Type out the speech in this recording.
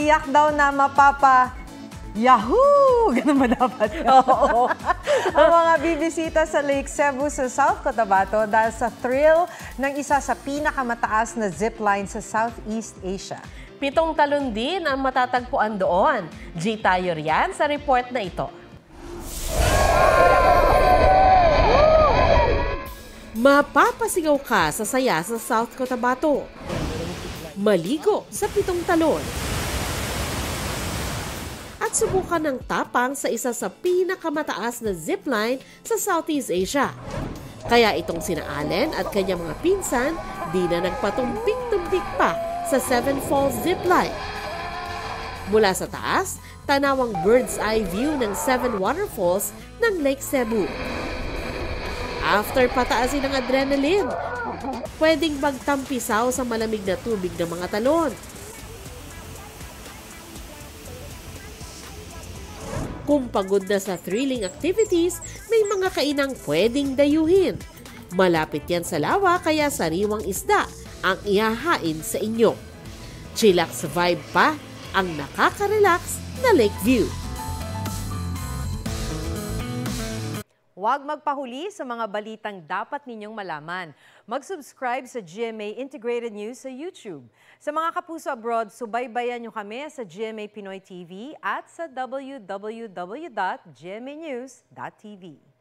tiyak daw na Yahoo! Ganun ba dapat? Oo. Ang mga bibisita sa Lake Cebu sa South Cotabato dahil sa thrill ng isa sa pinakamataas na zipline sa Southeast Asia. 7 talon din ang matatagpuan doon. G. tayo riyan sa report na ito. Mapapasigaw ka sa saya sa South Cotabato. Maligo sa 7 talon. At subukan ng tapang sa isa sa pinakamataas na zipline sa Southeast Asia. Kaya itong sina Allen at kanyang mga pinsan di na nagpatumpik-tumpik pa sa Seven Falls Zipline. Mula sa taas, tanawang bird's eye view ng 7 waterfalls ng Lake Cebu. After pataasin ng adrenaline, pwedeng magtampisaw sa malamig na tubig ng mga talon. Kung pagod na sa thrilling activities, may mga kainang pwedeng dayuhin. Malapit yan sa lawa kaya sariwang isda ang ihahain sa inyo. Chillax vibe pa ang nakaka-relax na lake view. Huwag magpahuli sa mga balitang dapat ninyong malaman. Mag-subscribe sa GMA Integrated News sa YouTube. Sa mga kapuso abroad, subaybayan nyo kami sa GMA Pinoy TV at sa www.gmanews.tv.